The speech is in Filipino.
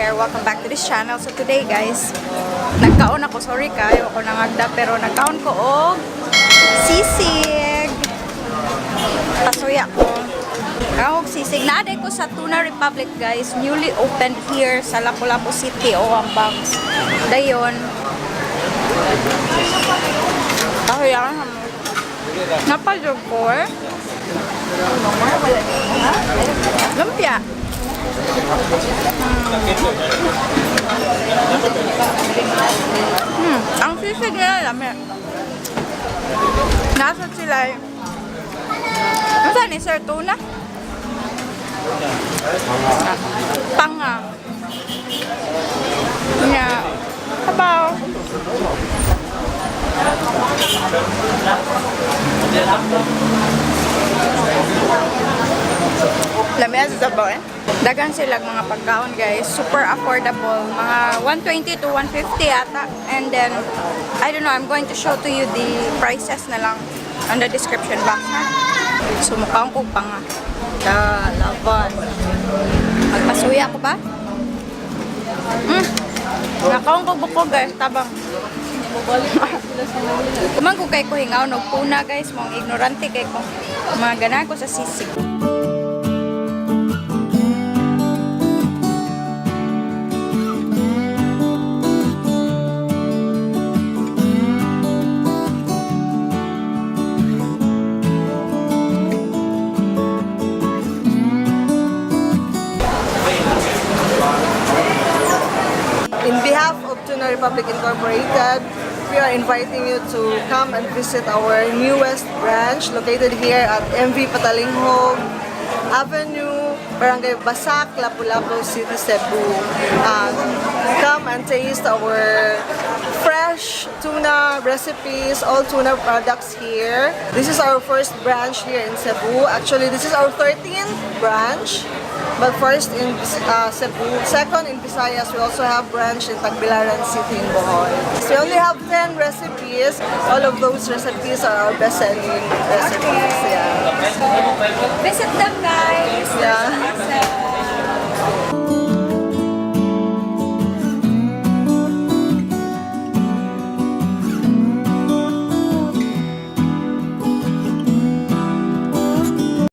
there, welcome back to this channel. So today guys, nagkaon ako, sorry kayo ako nangagda, pero nagkaon ko og sisig. Pasuya ko. Kahog sisig. Naaday ko sa TUNA REPUBLIK guys, newly opened here sa Lapu Lapu City o ang banks. Dayon. Kahuya ka napadyo ko eh. Lumpia. Ang sisig nila lami. Nasa sila eh. Ano saan ni Sir Tuna? Panga. Nya. Sabaw. Lamia sa sabaw eh. Dagan sila mga pagkaon guys. Super affordable. Mga 120 to 150 ata. And then, I don't know, I'm going to show to you the prices na lang on the description box. So, mukhang ko pa nga. Laban. Magpasuya ko ba? Nakaon ko buko guys. Tabang. Kumang ko kay ko hingaw no tuna guys, mong ignorante kay ko. Mga gana ko sa sisig. In behalf of TUNA REPUBLIK Incorporated, we are inviting you to come and visit our newest branch located here at MV Patalinghog Avenue, Barangay Basak, Lapu Lapu City, CEBU. Come and taste our fresh tuna recipes, all tuna products here. This is our first branch here in CEBU. Actually, this is our 13th branch. But first in Cebu, second in Visayas, we also have branch in Tagbilaran City in Bohol. So we only have 10 recipes. All of those recipes are our best-selling recipes. Yeah. Visit them guys!